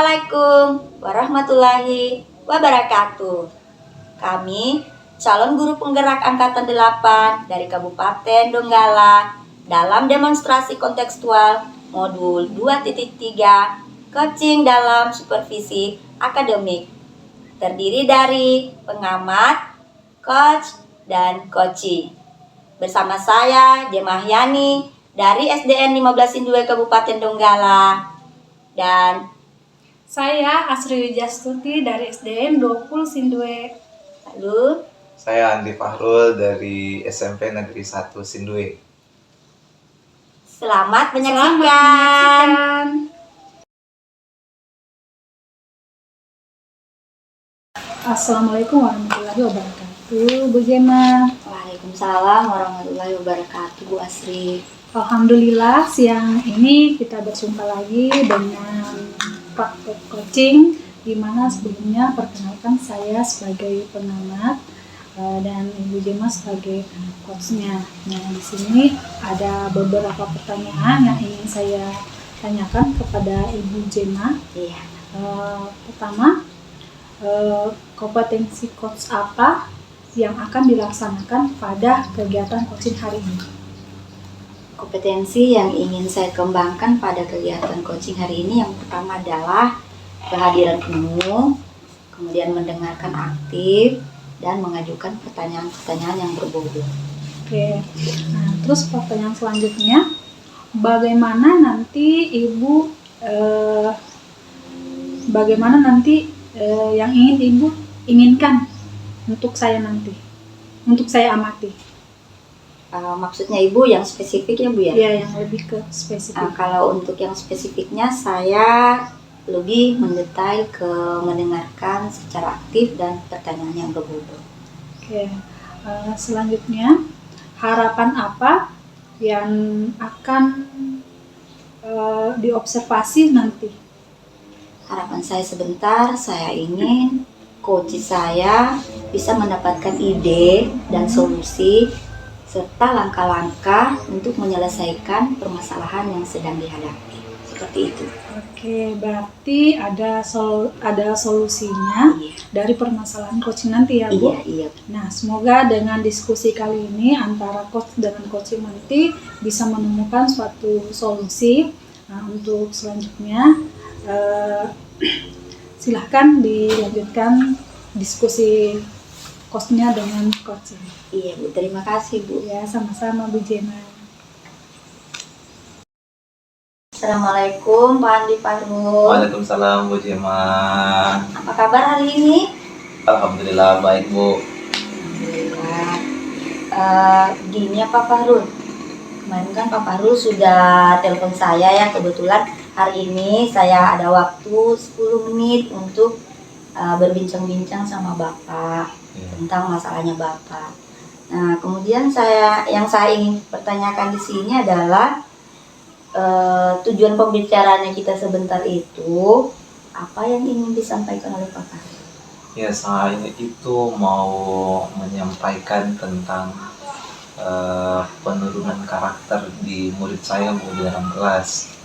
Assalamualaikum warahmatullahi wabarakatuh. Kami calon guru penggerak angkatan 8 dari Kabupaten Donggala dalam demonstrasi kontekstual modul 2.3 coaching dalam supervisi akademik. Terdiri dari pengamat, coach, dan coaching. Bersama saya Jemah Yani dari SDN 15 Sindue Kabupaten Donggala dan saya Asri Wijastuti dari SDN 20 Sindue. lalu Saya Andi Fahrul dari SMP Negeri 1 Sindue. selamat menyaksikan. Selamat menyaksikan. Assalamualaikum warahmatullahi wabarakatuh, Bu Jema. Waalaikumsalam warahmatullahi wabarakatuh, Bu Asri. Alhamdulillah siang ini kita berjumpa lagi dengan praktek coaching, di mana sebelumnya perkenalkan saya sebagai pengamat dan Ibu Jema sebagai coachnya. Nah, di sini ada beberapa pertanyaan yang ingin saya tanyakan kepada Ibu Jema. Iya. Pertama, kompetensi coach apa yang akan dilaksanakan pada kegiatan coaching hari ini? Kompetensi yang ingin saya kembangkan pada kegiatan coaching hari ini yang pertama adalah kehadiran penuh, kemudian mendengarkan aktif, dan mengajukan pertanyaan-pertanyaan yang berbobot. Oke, nah terus pertanyaan selanjutnya, bagaimana nanti Ibu, yang ingin Ibu inginkan untuk saya nanti, untuk saya amati? Maksudnya Ibu yang spesifik ya Bu ya? Iya, yang lebih ke spesifik. Kalau untuk yang spesifiknya saya lebih mendetail ke mendengarkan secara aktif dan pertanyaan yang berbobot. Oke, selanjutnya harapan apa yang akan diobservasi nanti? Harapan saya sebentar, saya ingin coach saya bisa mendapatkan ide dan solusi serta langkah-langkah untuk menyelesaikan permasalahan yang sedang dihadapi. Seperti itu. Oke, berarti ada solusinya dari permasalahan coaching nanti ya, Bu? Iya. Nah, semoga dengan diskusi kali ini antara coach dengan coaching nanti bisa menemukan suatu solusi. Nah, untuk selanjutnya silahkan dilanjutkan diskusi coachnya dengan coaching. Iya Bu, terima kasih Bu. Ya, sama-sama Bu Jema. Assalamualaikum Pak Andi Fahrul. Waalaikumsalam Bu Jema. Apa kabar hari ini? Alhamdulillah baik Bu. Alhamdulillah. Gini ya Pak Fahrul, kemarin kan Pak Fahrul sudah telepon saya ya, kebetulan hari ini saya ada waktu 10 menit untuk berbincang-bincang sama Bapak tentang masalahnya Bapak. Nah, kemudian yang saya ingin pertanyakan di sini adalah tujuan pembicaraannya kita sebentar itu apa yang ingin disampaikan oleh Pak Fahrul? Ya, saya itu mau menyampaikan tentang penurunan karakter di murid saya Bu di dalam kelas.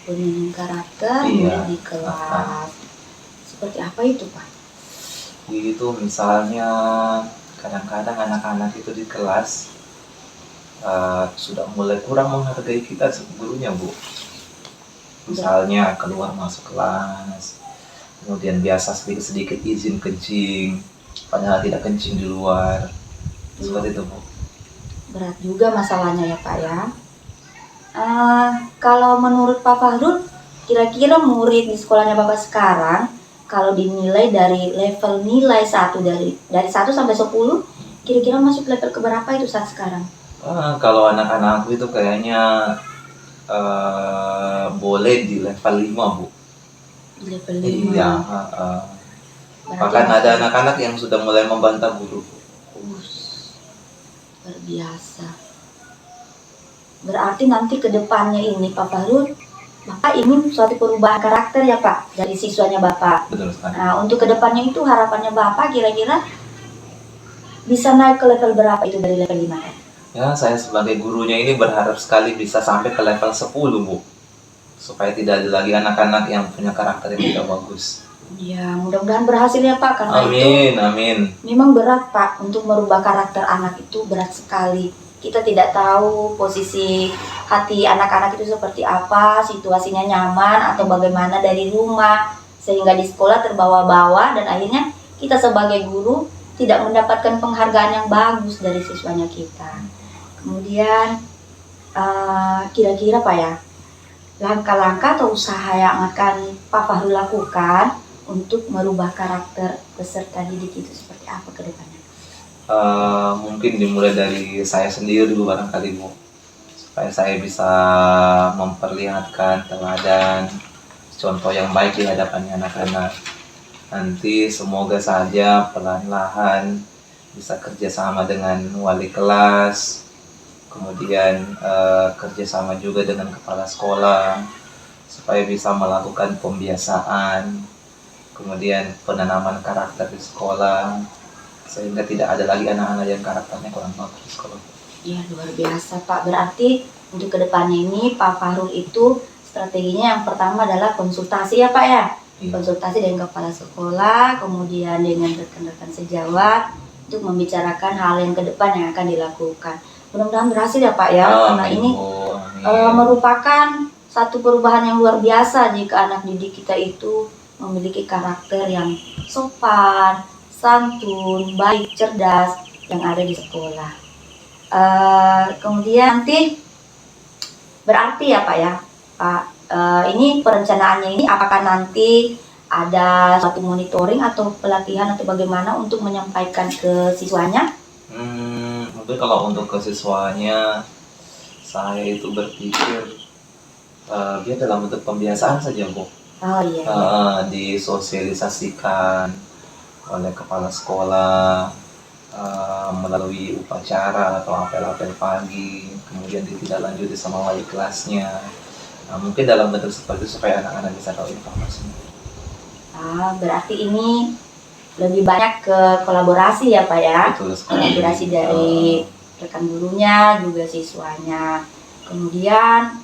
Penurunan karakter Iya. di kelas. Seperti apa itu Pak? Itu misalnya kadang-kadang anak-anak itu di kelas sudah mulai kurang menghargai kita gurunya Bu. Misalnya keluar masuk kelas, kemudian biasa sedikit-sedikit izin kencing, padahal tidak kencing di luar. Seperti itu Bu. Berat juga masalahnya ya Pak ya. Kalau menurut Pak Fahrul, kira-kira murid di sekolahnya Bapak sekarang kalau dinilai dari level nilai 1 dari 1 sampai 10, kira-kira masuk level keberapa itu saat sekarang? Kalau anak-anakku itu kayaknya boleh di level 5 Bu. Di level 5. Iya. Bahkan ada anak-anak yang sudah mulai membantah guru. Luar biasa. Berarti nanti ke depannya ini Pak Fahrul, Bapak ingin suatu perubahan karakter ya Pak dari siswanya Bapak. Betul sekali. Nah, untuk kedepannya itu harapannya Bapak kira-kira bisa naik ke level berapa itu dari level 5? Ya, saya sebagai gurunya ini berharap sekali bisa sampai ke level 10 Bu. supaya tidak ada lagi anak-anak yang punya karakter yang tidak bagus. Ya, mudah-mudahan berhasil ya Pak, karena itu Amin, amin. memang berat Pak, untuk merubah karakter anak itu berat sekali. Kita tidak tahu posisi hati anak-anak itu seperti apa, situasinya nyaman atau bagaimana dari rumah, sehingga di sekolah terbawa-bawa dan akhirnya kita sebagai guru tidak mendapatkan penghargaan yang bagus dari siswanya kita. Kemudian kira-kira Pak ya, langkah-langkah atau usaha yang akan Pak Fahrul lakukan untuk merubah karakter peserta didik itu seperti apa ke depannya? Mungkin dimulai dari saya sendiri dulu barangkali Bu, supaya saya bisa memperlihatkan teladan, contoh yang baik di hadapan anak-anak. Nanti semoga saja pelan-lahan bisa kerjasama dengan wali kelas, kemudian kerjasama juga dengan kepala sekolah, supaya bisa melakukan pembiasaan, kemudian penanaman karakter di sekolah, sehingga tidak ada lagi anak-anak yang karakternya kurang bagus di sekolah. Ya, luar biasa Pak. Berarti untuk kedepannya ini Pak Fahrul itu strateginya yang pertama adalah konsultasi ya Pak ya. Iya. Konsultasi dengan kepala sekolah, kemudian dengan rekan-rekan sejawat untuk membicarakan hal yang ke depan yang akan dilakukan. Mudah-mudahan berhasil ya Pak ya, karena Amin, ini Bu. Amin. merupakan satu perubahan yang luar biasa jika anak didik kita itu memiliki karakter yang sopan, santun, baik, cerdas yang ada di sekolah. Kemudian nanti berarti ya Pak ya, Pak, ini perencanaannya ini apakah nanti ada suatu monitoring atau pelatihan atau bagaimana untuk menyampaikan ke siswanya? Mungkin kalau untuk ke siswanya, saya itu berpikir dia dalam bentuk pembiasaan saja Bu. Oh iya. Disosialisasikan oleh kepala sekolah melalui upacara atau apel-apel pagi, kemudian ditindaklanjuti sama wali kelasnya. Mungkin dalam bentuk seperti itu supaya anak-anak bisa tahu informasinya. Berarti ini lebih banyak ke kolaborasi ya Pak ya? Betul sekali. Kolaborasi dari rekan gurunya juga siswanya. Kemudian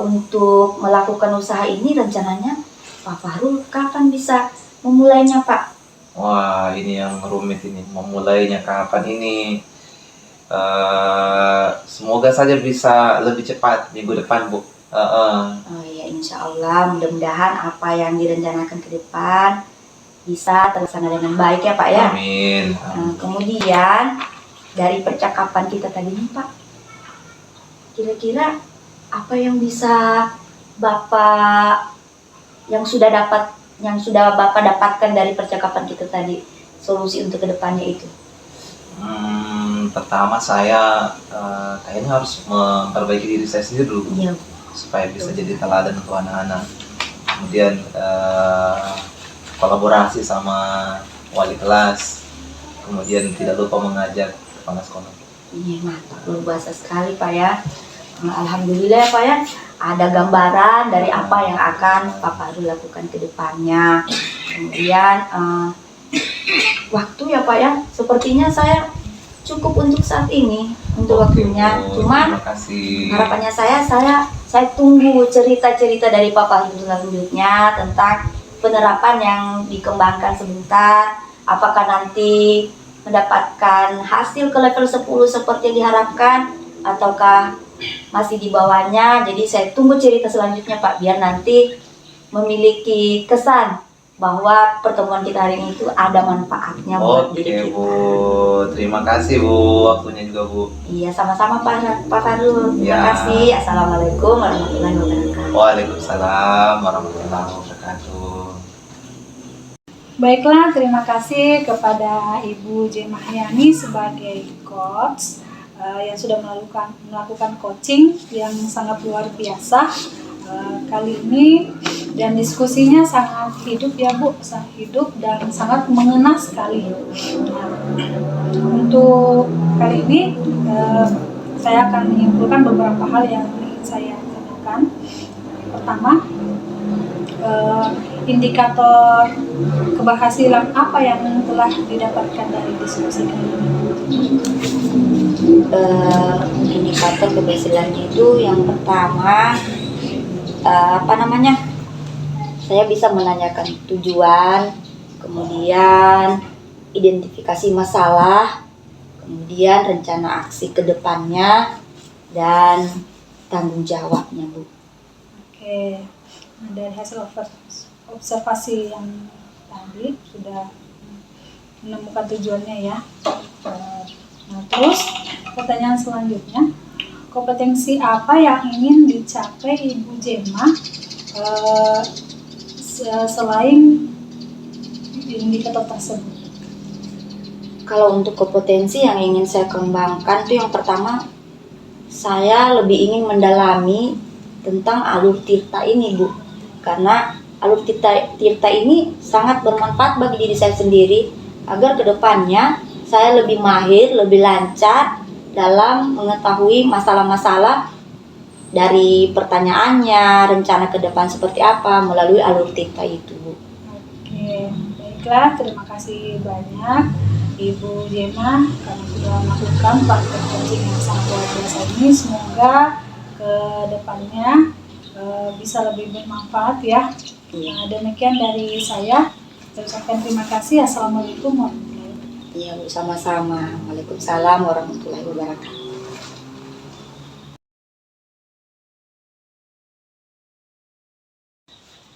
untuk melakukan usaha ini rencananya Pak Fahrul kapan bisa memulainya Pak? Wah, ini yang rumit ini, memulainya kapan ini. Semoga saja bisa lebih cepat minggu depan Bu. Oh ya, insya Allah mudah-mudahan apa yang direncanakan ke depan bisa terlaksana dengan baik ya Pak ya. Amin. Kemudian dari percakapan kita tadi nih Pak, kira-kira apa yang bisa Bapak yang sudah Bapak dapatkan dari percakapan kita tadi, solusi untuk kedepannya itu? Pertama saya kayaknya harus memperbaiki diri saya sendiri dulu Bu, Iya. supaya bisa jadi teladan untuk anak-anak. Kemudian kolaborasi sama wali kelas, kemudian tidak lupa mengajak kepala sekolah. Iya, mantap, luar biasa sekali Pak ya. Alhamdulillah ya Pak ya, ada gambaran dari apa yang akan Pak Fahrul lakukan ke depannya. Kemudian waktu ya Pak ya, sepertinya saya cukup untuk saat ini, untuk waktunya. Cuman Terima kasih. harapannya saya tunggu cerita-cerita dari Pak Fahrul selanjutnya tentang penerapan yang dikembangkan sebentar. Apakah nanti mendapatkan hasil ke level 10 seperti yang diharapkan ataukah masih di bawahnya. Jadi saya tunggu cerita selanjutnya Pak, biar nanti memiliki kesan bahwa pertemuan kita hari ini itu ada manfaatnya buat diri kita. Bu, terima kasih Bu, waktunya juga Bu. Iya, sama-sama Pak Fahrul. Terima Ya. kasih. Assalamualaikum warahmatullahi wabarakatuh. Waalaikumsalam warahmatullahi wabarakatuh. Baiklah, terima kasih kepada Ibu Jemahyani sebagai coach yang sudah melakukan coaching yang sangat luar biasa kali ini, dan diskusinya sangat hidup ya Bu, sangat hidup dan sangat mengena sekali. Untuk kali ini saya akan menyimpulkan beberapa hal yang ingin saya tanyakan. Pertama, indikator keberhasilan apa yang telah didapatkan dari diskusi kali ini? Indikator keberhasilan itu yang pertama apa namanya, saya bisa menanyakan tujuan, kemudian identifikasi masalah, kemudian rencana aksi ke depannya, dan tanggung jawabnya, Bu. Oke, nah, dari hasil observasi yang tadi sudah menemukan tujuannya ya. Nah, terus pertanyaan selanjutnya, kompetensi apa yang ingin dicapai Ibu Jema selain indikator tersebut? Kalau untuk kompetensi yang ingin saya kembangkan tuh yang pertama, saya lebih ingin mendalami tentang alur tirta ini, Bu. Karena alur tirta ini sangat bermanfaat bagi diri saya sendiri agar kedepannya saya lebih mahir, lebih lancar dalam mengetahui masalah-masalah dari pertanyaannya, rencana ke depan seperti apa melalui alur tirta itu, Bu. Oke, baiklah, terima kasih banyak Ibu Jema karena sudah melakukan praktek coaching yang sangat luar biasa ini. Semoga ke depannya bisa lebih bermanfaat ya. Nah, demikian dari saya. Saya ucapkan terima kasih. Assalamualaikum warahmatullahi wabarakatuh. Iya, Bu, sama-sama. Waalaikumsalam warahmatullahi wabarakatuh.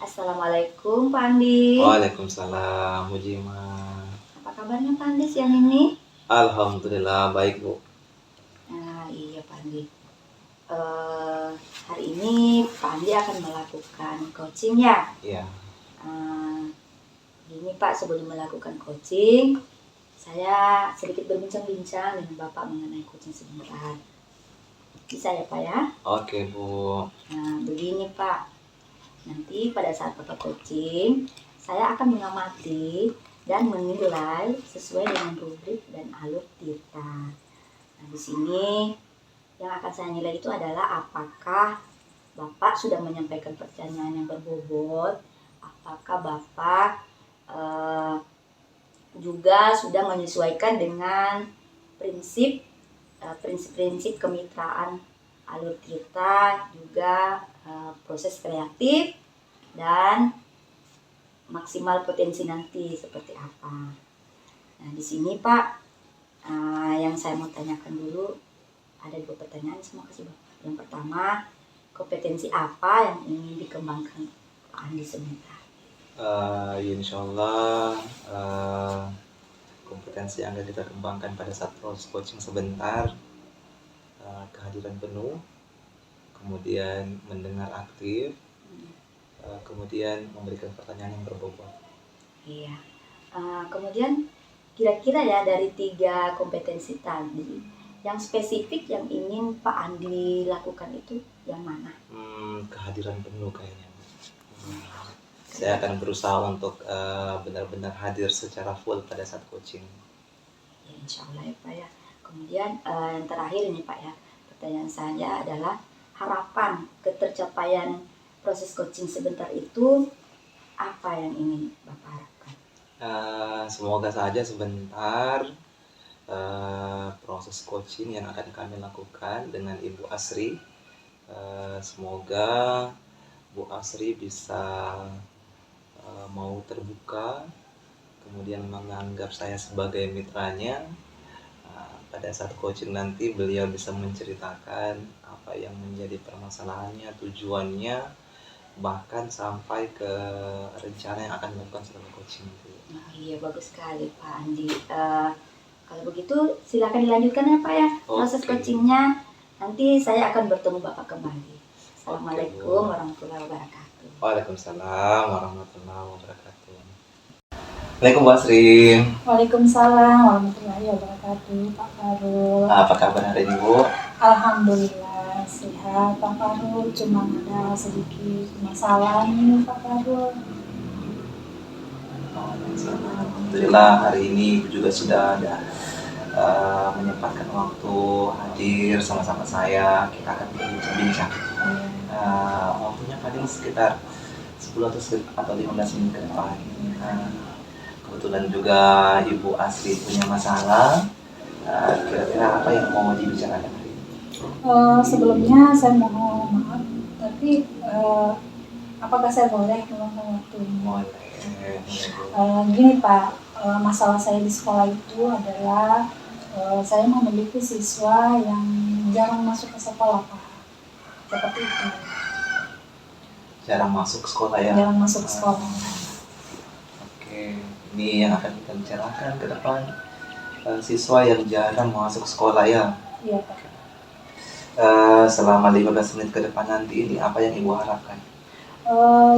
Assalamualaikum Pak Andi. Waalaikumsalam, Bu Jema. Apa kabarnya Pak Andi siang ini? Alhamdulillah baik, Bu. Nah, iya Pak Andi. Hari ini Pak Andi akan melakukan coaching ya. Iya. Gini Pak, sebelum melakukan coaching, saya sedikit berbincang-bincang dengan Bapak mengenai coaching sebentar. Bisa ya Pak ya? Oke, Bu. Nah, begini Pak. Nanti pada saat Bapak coaching, saya akan mengamati dan menilai sesuai dengan rubrik dan alur tirta. Nah, di sini yang akan saya nilai itu adalah apakah Bapak sudah menyampaikan pertanyaan yang berbobot, apakah Bapak juga sudah menyesuaikan dengan prinsip-prinsip kemitraan alur tirta, juga proses kreatif dan maksimal potensi nanti seperti apa. Nah, di sini Pak, yang saya mau tanyakan dulu ada 2 pertanyaan. Terima kasih Bapak. Yang pertama, kompetensi apa yang ingin dikembangkan Pak Andi sebentar? Insya Allah kompetensi yang akan kita kembangkan pada saat proses coaching sebentar, kehadiran penuh, kemudian mendengar aktif, kemudian memberikan pertanyaan yang berbobot. Iya. Kemudian kira-kira ya dari 3 kompetensi tadi, yang spesifik yang ingin Pak Andi lakukan itu yang mana? Kehadiran penuh kayaknya. Saya akan berusaha untuk benar-benar hadir secara full pada saat coaching. Ya, insya Allah ya Pak ya. Kemudian yang terakhir ini Pak ya, pertanyaan saya adalah harapan ketercapaian proses coaching sebentar itu apa yang ingin Bapak harapkan? Semoga saja sebentar proses coaching yang akan kami lakukan dengan Ibu Asri, semoga Bu Asri bisa mau terbuka, kemudian menganggap saya sebagai mitranya. Pada saat coaching nanti beliau bisa menceritakan apa yang menjadi permasalahannya, tujuannya, bahkan sampai ke rencana yang akan dilakukan setelah coaching itu. Oh, iya, bagus sekali Pak Andi. Kalau begitu silakan dilanjutkan ya Pak ya proses coachingnya. Nanti saya akan bertemu Bapak kembali. Assalamualaikum warahmatullahi wabarakatuh. Waalaikumsalam warahmatullahi wabarakatuh. Assalamualaikum Bu Asri. Waalaikumsalam warahmatullahi wabarakatuh. Pak Farul. Apa kabar hari ini Bu? Alhamdulillah sehat Pak Farul, cuma ada sedikit masalah nih Pak Farul. Alhamdulillah hari ini juga sudah ada menyempatkan waktu hadir sama-sama saya. Kita akan berbincang. Waktunya paling sekitar 10 atau 15 menit ke depan. Kebetulan juga Ibu Asri punya masalah. Kira-kira apa yang mau dibicarakan hari ini? Sebelumnya saya mohon maaf dan Tapi apakah saya boleh meluangkan waktu ini? Boleh. Gini Pak, masalah saya di sekolah itu adalah saya memiliki siswa yang jarang masuk ke sekolah Pak. Seperti itu. Jarang masuk sekolah ya. Jarang masuk ke sekolah. Oke, ini yang akan kita bicarakan ke depan. Siswa yang jarang masuk sekolah ya. Iya Pak. Selama 15 menit ke depan nanti ini apa yang Ibu harapkan?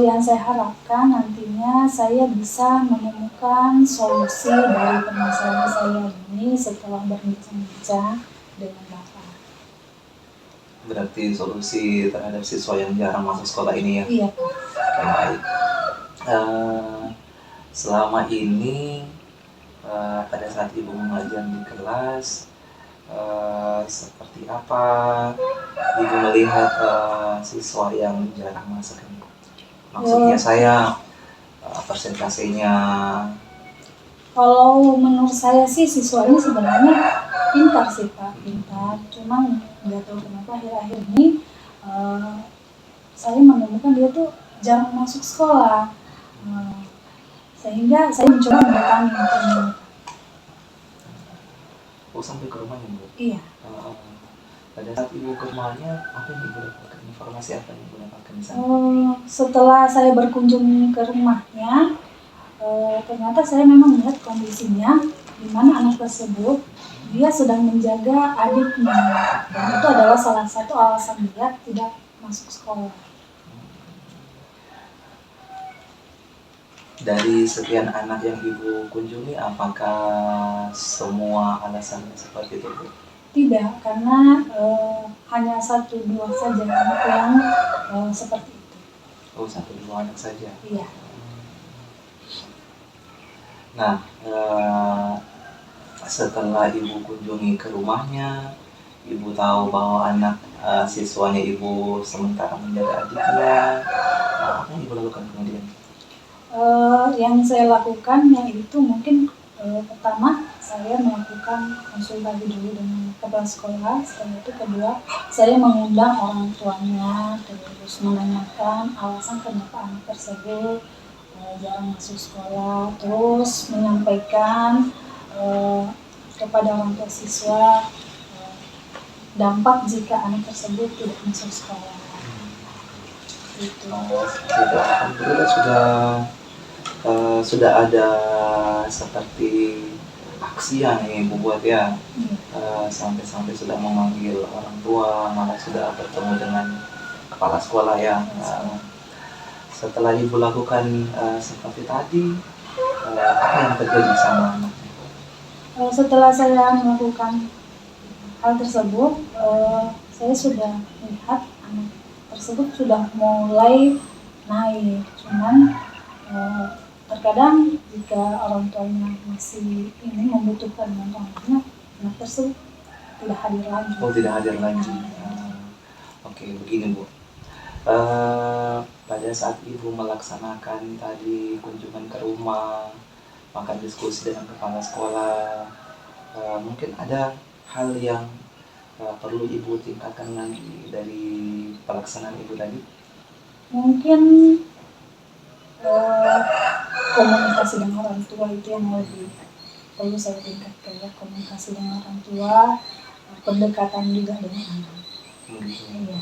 Yang saya harapkan nantinya saya bisa menemukan solusi dari permasalahan saya ini setelah berbincang-bincang dengan Bapak. Berarti solusi terhadap siswa yang jarang masuk sekolah ini ya. Iya Pak. Oke, baik. Selama ini pada saat Ibu mengajar di kelas, seperti apa Ibu melihat siswa yang jarang masuk ini? Maksudnya saya persentasenya. Kalau menurut saya sih siswa ini sebenarnya pintar sih Pak, pintar. Cuman nggak tahu kenapa akhir-akhir ini saya menemukan dia tuh jarang masuk sekolah. Sehingga saya mencoba mendatangi teman. Oh, sampai ke rumahnya Bu? Iya. Pada saat Ibu ke rumahnya, apa yang Ibu dapatkan? Informasi apa yang Ibu dapatkan di sana? Setelah saya berkunjung ke rumahnya, ternyata saya memang melihat kondisinya di mana anak tersebut dia sedang menjaga adiknya, dan itu adalah salah satu alasan dia tidak masuk sekolah. Dari sekian anak yang Ibu kunjungi, apakah semua alasannya seperti itu Bu? Tidak, karena hanya 1-2 saja anak yang seperti itu. Oh, 1-2 anak saja. Iya. Nah, setelah Ibu kunjungi ke rumahnya, Ibu tahu bahwa anak siswanya Ibu sementara menjaga adiknya. Apa yang Ibu lakukan kemudian? Yang saya lakukan yaitu mungkin pertama saya melakukan konsultasi dulu dengan kepala sekolah. Setelah itu kedua saya mengundang orang tuanya, terus menanyakan alasan kenapa anak tersebut jarang masuk sekolah, terus menyampaikan kepada orang tua siswa dampak jika anak tersebut tidak masuk sekolah. Itu. Alhamdulillah sudah ada seperti aksi yang Ibu buat ya. Sampai-sampai sudah memanggil orang tua, malah sudah bertemu dengan kepala sekolah ya. Setelah Ibu lakukan seperti tadi, apa yang terjadi sama anaknya? Setelah saya melakukan hal tersebut, saya sudah melihat anak tersebut sudah mulai naik. Cuman terkadang jika orang tuanya masih ingin membutuhkan bantuannya, anak tersebut tidak hadir lagi. Oh, tidak hadir lagi. Oke, begini Bu. Pada saat Ibu melaksanakan tadi kunjungan ke rumah, makan diskusi dengan kepala sekolah, mungkin ada hal yang perlu Ibu tingkatkan lagi dari pelaksanaan Ibu tadi? Mungkin komunikasi dengan orang tua itu yang lebih perlu saya tingkatkan ya, komunikasi dengan orang tua, pendekatan juga dengan anak. Iya.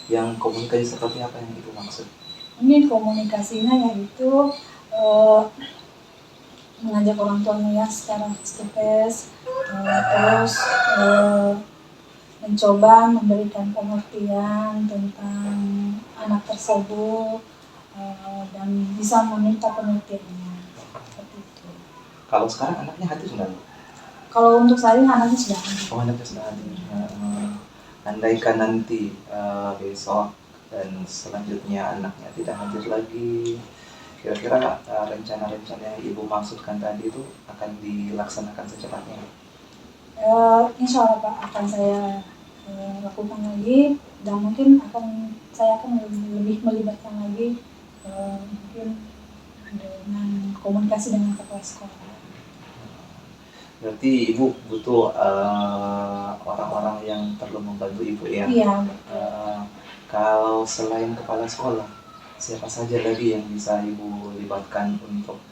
Yang komunikasi seperti apa yang Ibu maksud? Ini komunikasinya yaitu mengajak orang tuanya ya secara face to face, terus mencoba memberikan pengertian tentang anak tersebut, dan bisa meminta pengertiannya seperti itu. Kalau sekarang anaknya hadir sudah? Kalau untuk saya anaknya sudah hadir. Oh, anaknya sudah hadir. Andaikan nanti besok dan selanjutnya anaknya tidak hadir lagi, kira-kira rencana-rencana yang Ibu maksudkan tadi itu akan dilaksanakan secepatnya? Insya Allah Pak, akan saya lakukan lagi, dan mungkin saya akan lebih melibatkan lagi mungkin dengan komunikasi dengan kepala sekolah. Berarti Ibu butuh orang-orang yang perlu membantu Ibu ya? Iya. Kalau selain kepala sekolah, siapa saja lagi yang bisa Ibu libatkan untuk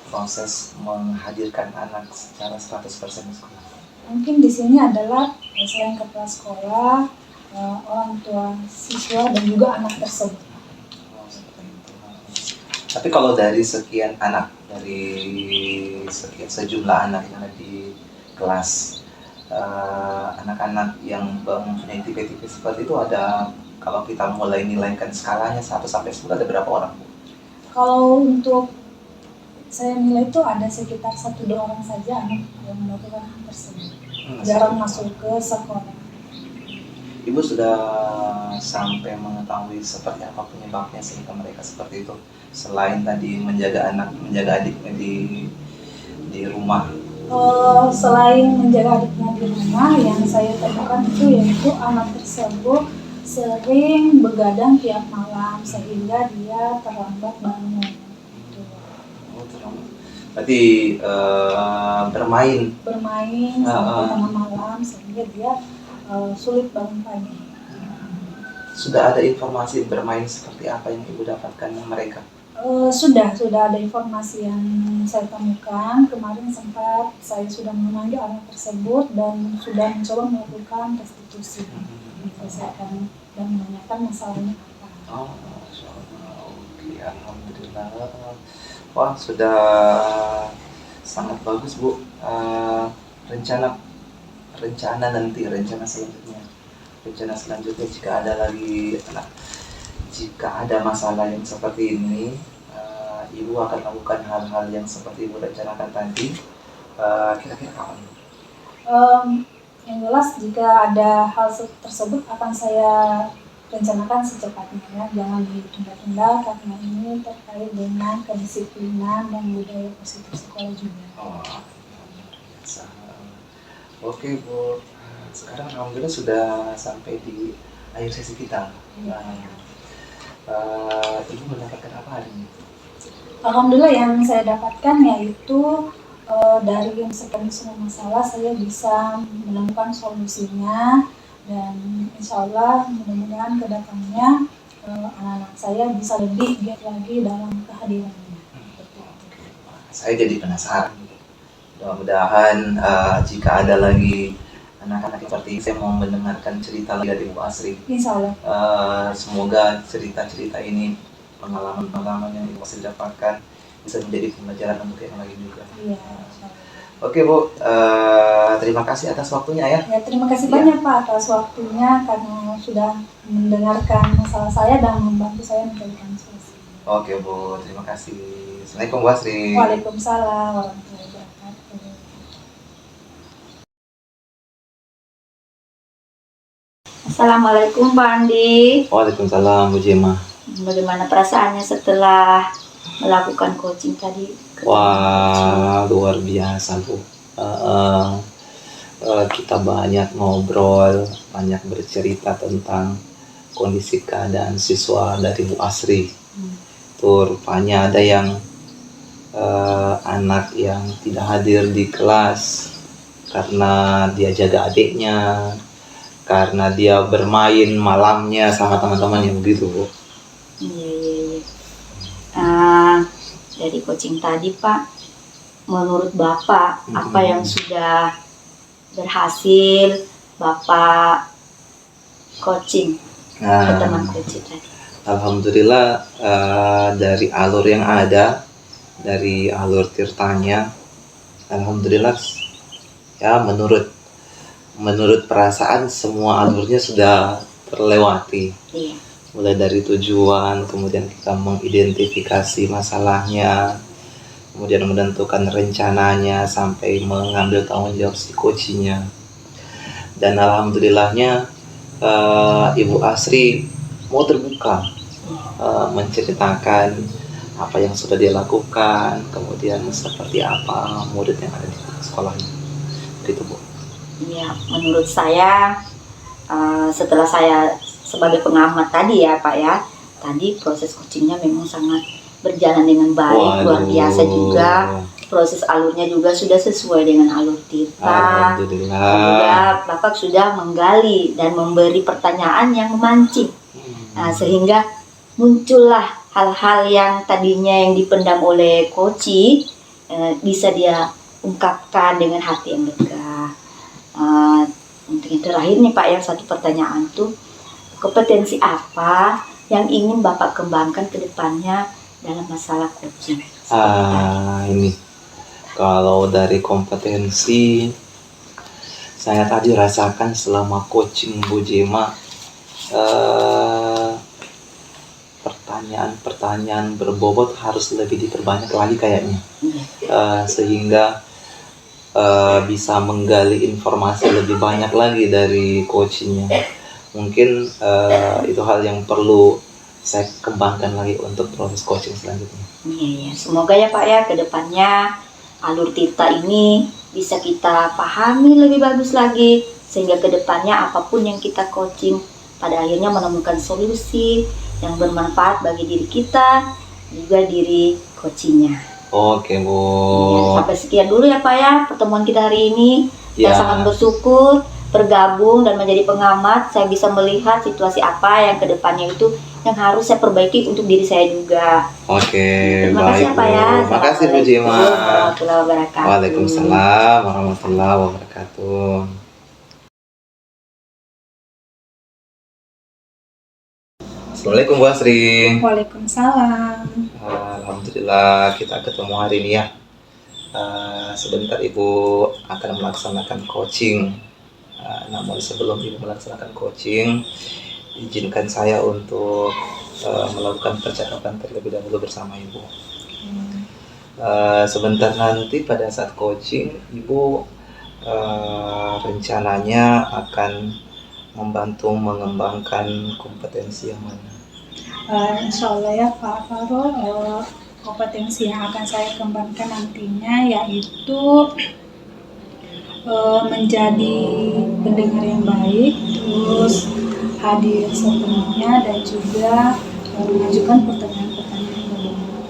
proses menghadirkan anak secara 100% di sekolah? Mungkin di sini adalah selain kepala sekolah, orang tua siswa dan juga anak tersebut. Oh, seperti itu. Tapi kalau dari sekian anak, dari sekian sejumlah anak yang ada di kelas, anak-anak yang mempunyai tipe-tipe seperti itu ada, kalau kita mulai nilaikan skalanya 1 sampai 10 ada berapa orang, Bu? Kalau untuk saya nilai itu ada sekitar 1-2 orang saja anak yang melakukan hal tersebut. Jarang masuk ke sekolah. Ibu sudah sampai mengetahui seperti apa penyebabnya sehingga mereka seperti itu, selain tadi menjaga anak, menjaga adiknya di rumah. Selain menjaga adiknya di rumah, yang saya temukan itu yaitu anak tersebut sering begadang tiap malam sehingga dia terlambat bangun. Oh, berarti bermain Sampai tengah malam sehingga dia sulit bangun pagi. Sudah ada informasi bermain seperti apa yang Ibu dapatkan mereka? Sudah ada informasi yang saya temukan. Kemarin sempat saya sudah memanggil anak tersebut dan sudah mencoba melakukan restitusi. Selesaikan dan menanyakan masalahnya apa. Oh, oke, alhamdulillah. Wah, sudah sangat bagus, Bu. Rencana selanjutnya jika ada lagi jika ada masalah yang seperti ini, Ibu akan melakukan hal-hal yang seperti Ibu rencanakan tadi. Kira-kira kapan? Yang jelas jika ada hal tersebut akan saya rencanakan secepatnya, ya. Jangan ditunda-tunda karena ini terkait dengan kedisiplinan dan budaya positif sekolah juga. Oh, biasa. Oke, Bu. Sekarang alhamdulillah sudah sampai di akhir sesi kita. Ibu mendapatkan apa hari ini? Alhamdulillah yang saya dapatkan yaitu dari sekian semua masalah saya bisa menemukan solusinya, dan insya Allah mudah-mudahan kedepannya anak-anak saya bisa lebih giat lagi dalam kehadirannya. Saya jadi penasaran. Mudah-mudahan jika ada lagi anak-anak seperti ini, saya mau mendengarkan cerita lagi dari Bu Asri. Insya Allah. Semoga cerita-cerita ini, pengalaman-pengalaman yang Ibu Asri dapatkan bisa menjadi pembelajaran untuk yang lain juga. Iya. Oke, Bu, terima kasih atas waktunya ya. Ya, terima kasih banyak Pak atas waktunya karena sudah mendengarkan masalah saya dan membantu saya mencarikan solusi. Oke, Bu, terima kasih. Assalamualaikum, Bu Asri. Waalaikumsalam warahmatullahi wabarakatuh. Assalamualaikum Pak Andi. Waalaikumsalam, Bu Jema. Bagaimana perasaannya setelah melakukan coaching tadi? Wah, luar biasa, Bu. Kita banyak ngobrol, banyak bercerita tentang kondisi keadaan siswa dari Bu Asri. Tuh rupanya ada yang anak yang tidak hadir di kelas karena dia jaga adiknya, karena dia bermain malamnya sama teman-teman yang begitu, Bu. Iya. Dari coaching tadi Pak, menurut Bapak apa yang sudah berhasil Bapak coaching ke teman coaching tadi? Alhamdulillah, dari alur yang ada, dari alur tirtanya, alhamdulillah ya menurut perasaan semua alurnya sudah terlewati. Iya. Mulai dari tujuan, kemudian kita mengidentifikasi masalahnya, kemudian menentukan rencananya, sampai mengambil tanggung jawab si coachingnya. Dan alhamdulillahnya Ibu Asri mau terbuka menceritakan apa yang sudah dia lakukan, kemudian seperti apa murid yang ada di sekolahnya. Gitu, Bu. Iya, menurut saya setelah saya sebagai pengamat tadi ya Pak ya, tadi proses coachingnya memang sangat berjalan dengan baik. Luar biasa juga, proses alurnya juga sudah sesuai dengan alur Tirta. Alhamdulillah. Kemudian Bapak sudah menggali dan memberi pertanyaan yang memancing. Sehingga muncullah hal-hal yang tadinya yang dipendam oleh Koci, bisa dia ungkapkan dengan hati yang lega. Untuk yang terakhir nih Pak, yang satu pertanyaan tuh, kompetensi apa yang ingin Bapak kembangkan ke depannya dalam masalah coaching? Ini kalau dari kompetensi, saya tadi rasakan selama coaching Bu Jema, pertanyaan-pertanyaan berbobot harus lebih diperbanyak lagi kayaknya, sehingga bisa menggali informasi lebih banyak lagi dari coachingnya. Mungkin itu hal yang perlu saya kembangkan lagi untuk proses coaching selanjutnya. Iya, semoga ya Pak ya ke depannya alur Tirta ini bisa kita pahami lebih bagus lagi, sehingga ke depannya apapun yang kita coaching pada akhirnya menemukan solusi yang bermanfaat bagi diri kita juga diri coachingnya. Oke Bu. Ya, sampai sekian dulu ya Pak ya pertemuan kita hari ini. Ya. Saya sangat bersyukur bergabung dan menjadi pengamat. Saya bisa melihat situasi apa yang kedepannya itu yang harus saya perbaiki untuk diri saya juga. Oke, Terima kasih baik Pak ya. Bu. Makasih Bu Jema. Warahmatullahi wabarakatuh. Waalaikumsalam warahmatullahi wabarakatuh. Assalamualaikum Bu Asri. Waalaikumsalam. Alhamdulillah kita ketemu hari ini ya. Sebentar Ibu akan melaksanakan coaching. Namun sebelum Ibu melaksanakan coaching, izinkan saya untuk melakukan percakapan terlebih dahulu bersama Ibu. Sebentar nanti pada saat coaching, Ibu rencananya akan membantu mengembangkan kompetensi yang mana? Insya Allah ya Pak Faro, kompetensi yang akan saya kembangkan nantinya yaitu menjadi pendengar yang baik, terus hadir sepenuhnya, dan juga mengajukan pertanyaan-pertanyaan yang berbobot.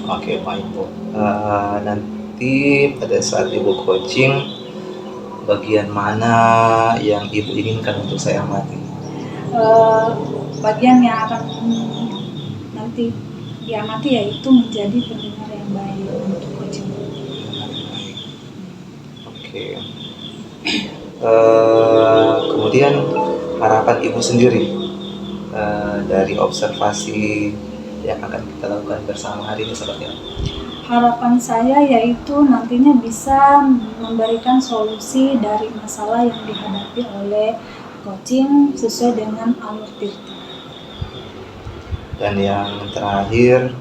Oke, baik Bu. Nanti pada saat Ibu coaching, bagian mana yang Ibu inginkan untuk saya amati? Bagian yang akan nanti diamati yaitu menjadi pendengar yang baik untuk coaching. Oke. Kemudian harapan Ibu sendiri dari observasi yang akan kita lakukan bersama hari ini seperti apa? Harapan saya yaitu nantinya bisa memberikan solusi dari masalah yang dihadapi oleh coaching sesuai dengan alur Tirta. Dan yang terakhir,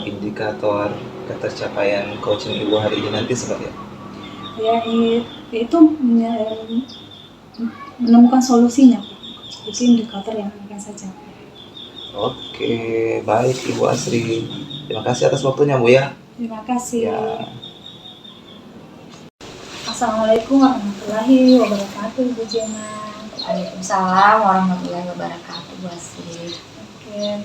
indikator ketercapaian coaching Ibu hari ini nanti seperti apa? Ya, itu menemukan solusinya, Pak. Itu indikator yang akan saya capai. Oke, baik Ibu Asri. Terima kasih atas waktunya Bu ya. Terima kasih. Ya. Assalamualaikum warahmatullahi wabarakatuh, Ibu Jema. Waalaikumsalam warahmatullahi wabarakatuh Bu Asri. Oke,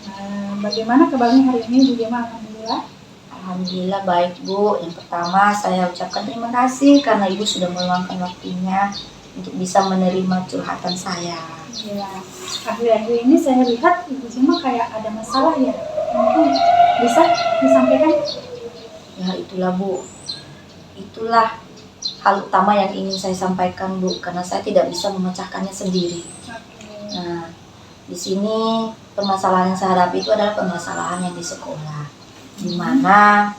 bagaimana kabarnya hari ini Bu Jema? Alhamdulillah. Alhamdulillah baik Bu. Yang pertama saya ucapkan terima kasih karena Ibu sudah meluangkan waktunya untuk bisa menerima curhatan saya. Ya, akhir-akhir ini saya lihat Ibu Jema kayak ada masalah ya. Mungkin bisa disampaikan? Ya itulah Bu. Itulah hal utama yang ingin saya sampaikan Bu, karena saya tidak bisa memecahkannya sendiri. Nah, di sini permasalahan yang saya hadapi itu adalah permasalahan yang di sekolah, di mana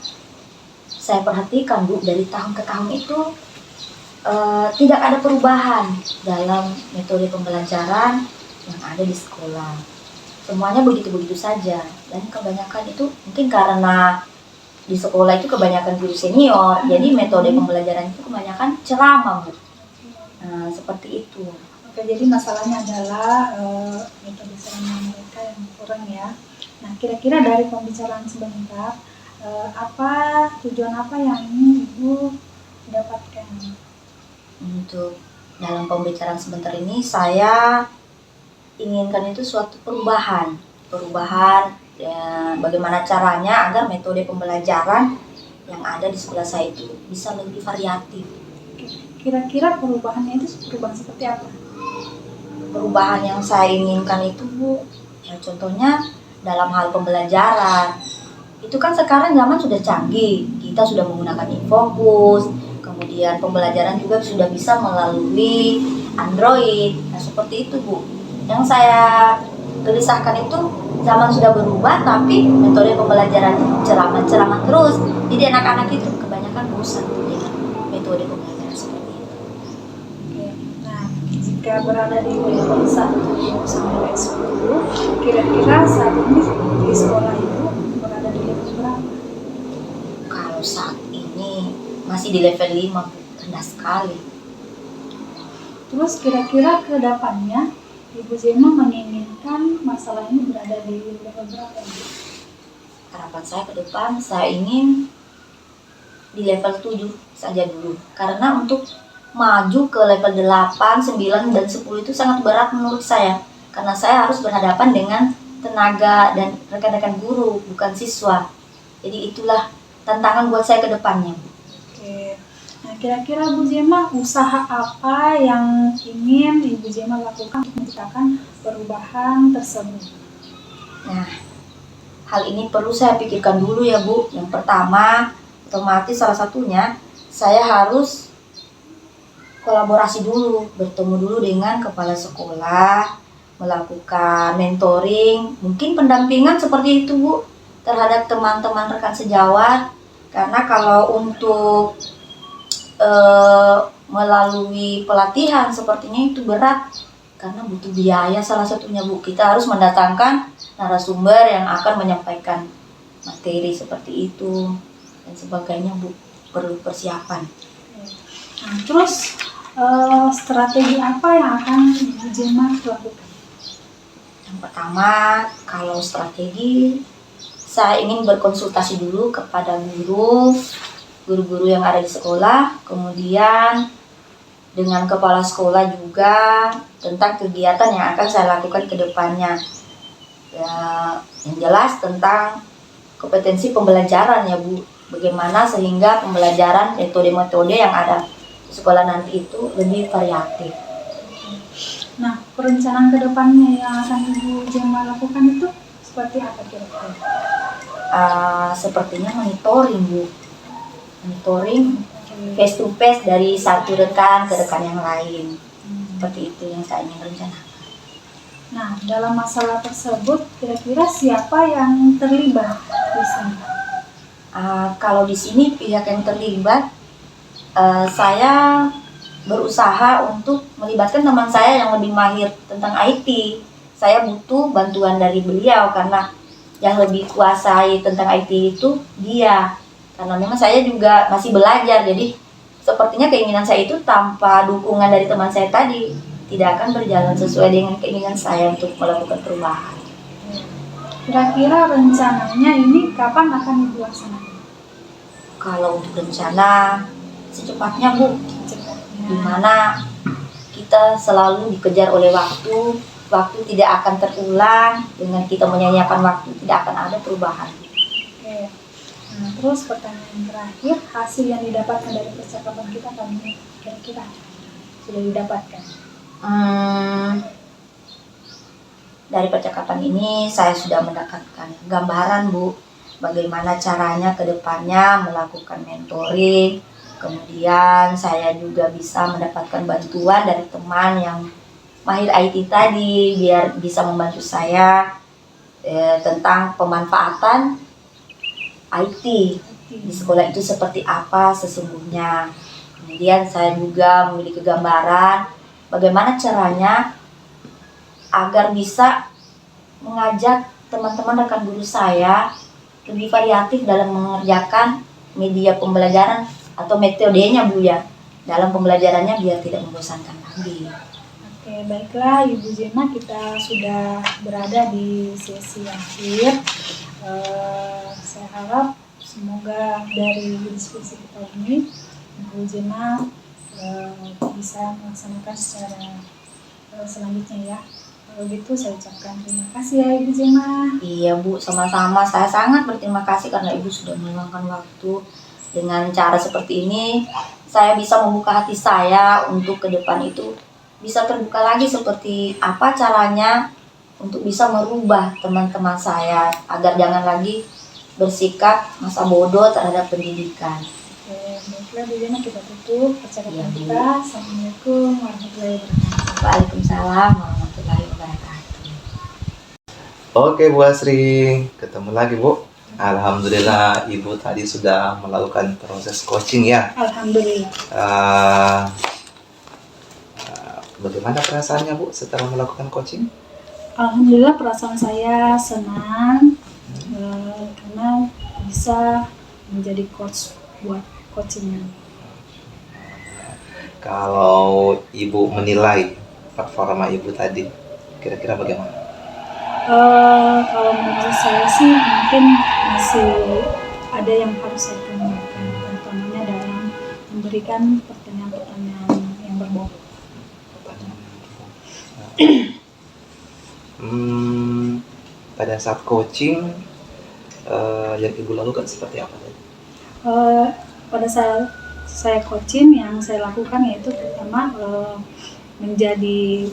saya perhatikan Bu dari tahun ke tahun itu tidak ada perubahan dalam metode pembelajaran yang ada di sekolah. Semuanya begitu-begitu saja, dan kebanyakan itu mungkin karena di sekolah itu kebanyakan guru senior, jadi metode pembelajaran itu kebanyakan ceramah Bu. Nah, seperti itu. Oke, jadi masalahnya adalah metode ceramah mereka yang kurang ya. Nah, kira-kira dari pembicaraan sebentar, tujuan apa yang ingin Ibu dapatkan? Untuk Dalam pembicaraan sebentar ini saya inginkan itu suatu perubahan ya, bagaimana caranya agar metode pembelajaran yang ada di sekolah saya itu bisa lebih variatif. Kira-kira perubahannya itu perubahan seperti apa? perubahan yang saya inginkan itu Bu, ya contohnya dalam hal pembelajaran. Itu kan sekarang zaman sudah canggih, kita sudah menggunakan e-focus, kemudian pembelajaran juga sudah bisa melalui Android. Nah seperti itu Bu. Yang saya gelisahkan itu zaman sudah berubah tapi metode pembelajaran ceramah terus. Jadi anak-anak itu kebanyakan bosan dengan metode pembelajaran seperti itu. Oke. Nah, jika berada di level 1 sampai 10, kira-kira saat ini di sekolah itu berada di level berapa? Kalau saat ini masih di level 5 Bu, rendah sekali. Terus kira-kira ke depannya Ibu Zema menginginkan masalah ini berada di level berapa? Harapan saya ke depan saya ingin di level 7 saja dulu. Karena untuk maju ke level 8, 9, dan 10 itu sangat berat menurut saya. Karena saya harus berhadapan dengan tenaga dan rekan-rekan guru, bukan siswa. Jadi itulah tantangan buat saya ke depannya. Oke. Nah, kira-kira Bu Zema usaha apa yang ingin Ibu Zema lakukan untuk menciptakan perubahan tersebut? Nah, hal ini perlu saya pikirkan dulu ya Bu. Yang pertama, otomatis salah satunya saya harus kolaborasi dulu, bertemu dulu dengan kepala sekolah, melakukan mentoring, mungkin pendampingan seperti itu Bu, terhadap teman-teman rekan sejawat. Karena kalau untuk melalui pelatihan sepertinya itu berat, karena butuh biaya salah satunya Bu. Kita harus mendatangkan narasumber yang akan menyampaikan materi seperti itu dan sebagainya Bu, perlu persiapan. Nah, terus strategi apa yang akan Ibu Zema lakukan? Yang pertama, kalau strategi, saya ingin berkonsultasi dulu kepada guru-guru yang ada di sekolah, kemudian dengan kepala sekolah juga tentang kegiatan yang akan saya lakukan ke depannya. Ya, yang jelas tentang kompetensi pembelajaran ya Bu, bagaimana sehingga pembelajaran metode-metode yang ada di sekolah nanti itu lebih variatif. Nah, perencanaan ke depannya yang akan Ibu Zema lakukan itu seperti apa kira-kira? Sepertinya monitoring Bu, monitoring face to face dari satu rekan ke rekan yang lain. Seperti itu yang saya ingin rencanakan. Nah, dalam masalah tersebut kira-kira siapa yang terlibat di sini? Kalau di sini pihak yang terlibat, saya berusaha untuk melibatkan teman saya yang lebih mahir tentang IT. Saya butuh bantuan dari beliau karena yang lebih kuasai tentang IT itu dia. Karena memang saya juga masih belajar, jadi sepertinya keinginan saya itu tanpa dukungan dari teman saya tadi tidak akan berjalan sesuai dengan keinginan saya untuk melakukan perubahan. Kira-kira rencananya ini kapan akan Ibu laksanakan? Kalau untuk rencana secepatnya Bu, Cepatnya. dimana kita selalu dikejar oleh waktu tidak akan terulang, dengan kita menyanyiakan waktu tidak akan ada perubahan. Oke. Nah, terus pertanyaan terakhir, hasil yang didapatkan dari percakapan kita kali ini kira-kira sudah didapatkan? Dari percakapan ini saya sudah mendapatkan gambaran Bu, bagaimana caranya ke depannya melakukan mentoring. Kemudian saya juga bisa mendapatkan bantuan dari teman yang mahir IT tadi, biar bisa membantu saya tentang pemanfaatan IT di sekolah itu seperti apa sesungguhnya. Kemudian saya juga memiliki gambaran bagaimana caranya agar bisa mengajak teman-teman rekan guru saya lebih variatif dalam mengerjakan media pembelajaran atau metodenya Bu ya, dalam pembelajarannya biar tidak membosankan lagi. Oke, baiklah Ibu Zema, kita sudah berada di sesi akhir. Saya harap semoga dari diskusi kita ini Ibu Zema bisa melaksanakan secara selanjutnya ya. Kalau gitu saya ucapkan terima kasih ya Ibu Zema. Iya Bu, sama-sama. Saya sangat berterima kasih karena Ibu sudah meluangkan waktu. Dengan cara seperti ini, saya bisa membuka hati saya untuk ke depan itu bisa terbuka lagi seperti apa caranya untuk bisa merubah teman-teman saya agar jangan lagi bersikap masa bodoh terhadap pendidikan. Oke, baiklah Bu Yana, kita tutup percakapan Iya, Bu. kita. Assalamualaikum warahmatullahi wabarakatuh. Waalaikumsalam warahmatullahi wabarakatuh. Oke Bu Asri, ketemu lagi Bu. Alhamdulillah Ibu tadi sudah melakukan proses coaching ya. Alhamdulillah. Eh, Bagaimana perasaannya Bu setelah melakukan coaching? Alhamdulillah perasaan saya senang karena bisa menjadi coach buat coachingnya. Kalau Ibu menilai performa Ibu tadi, kira-kira bagaimana? Kalau menurut saya sih mungkin masih ada yang harus saya kembangkan, terutamanya dalam memberikan pertanyaan-pertanyaan yang berbobot. Pada saat coaching yang Ibu lakukan seperti apa tadi? Pada saat saya coaching yang saya lakukan yaitu pertama menjadi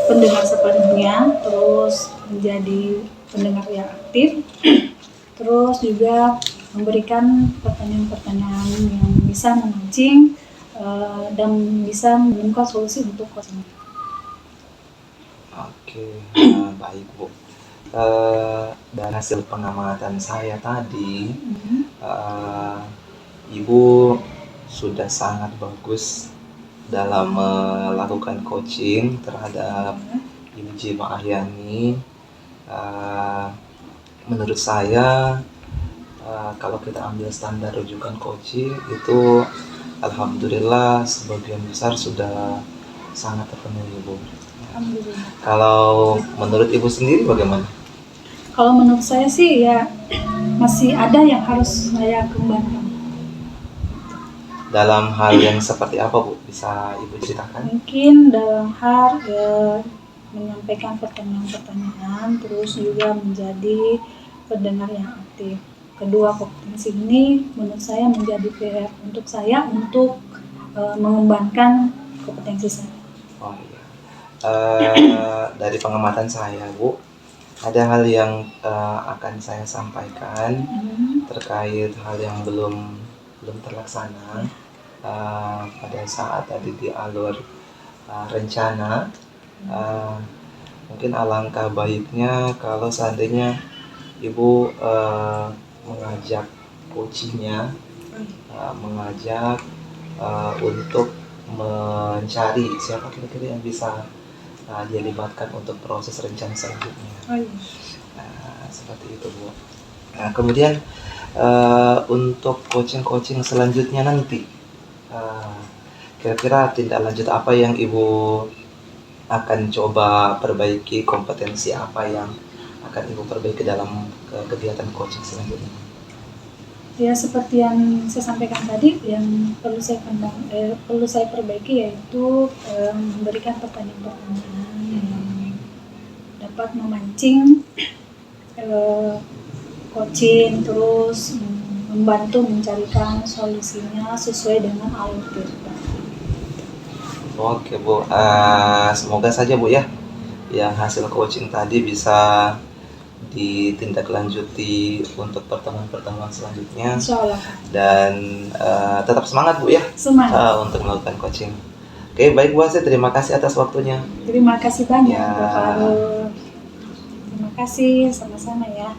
pendengar sepenuhnya, terus menjadi pendengar yang aktif, terus juga memberikan pertanyaan-pertanyaan yang bisa memancing dan bisa menemukan solusi untuk coaching. Oke, baik Bu. Dan hasil pengamatan saya tadi, Ibu sudah sangat bagus dalam melakukan coaching terhadap Ibu Jima Ahyani. Menurut saya, kalau kita ambil standar rujukan coaching itu, alhamdulillah sebagian besar sudah sangat terpenuhi Bu. Alhamdulillah. Kalau menurut Ibu sendiri bagaimana? Kalau menurut saya sih ya masih ada yang harus saya kembangkan. Dalam hal yang seperti apa Bu? Bisa Ibu ceritakan? Mungkin dalam hal menyampaikan pertanyaan-pertanyaan, terus juga menjadi pendengar yang aktif. Kedua kompetensi ini menurut saya menjadi PR untuk saya untuk mengembangkan kompetensi saya. Oh iya. Dari pengamatan saya Bu, ada hal yang akan saya sampaikan terkait hal yang belum terlaksana pada saat tadi di alur rencana. Mungkin alangkah baiknya kalau seandainya Ibu mengajak coachingnya, mengajak untuk mencari siapa kira-kira yang bisa dilibatkan untuk proses rencana selanjutnya. Seperti itu Bu. Nah, kemudian untuk coaching selanjutnya nanti, kira-kira tindak lanjut apa yang Ibu akan coba perbaiki, kompetensi apa yang akan Ibu perbaiki dalam kegiatan coaching selanjutnya? Ya seperti yang saya sampaikan tadi, yang perlu saya perbaiki yaitu memberikan pertanyaan-pertanyaan yang dapat memancing coaching, terus membantu mencarikan solusinya sesuai dengan alur cerita. Oke Bu, semoga saja Bu ya, yang hasil coaching tadi bisa ditindaklanjuti untuk pertemuan-pertemuan selanjutnya. Insya Allah. Dan tetap semangat Bu ya, Semangat. untuk melakukan coaching. Oke, baik Bu Asri, terima kasih atas waktunya. Terima kasih banyak Ya. Bapak Arul. Terima kasih, sama-sama ya.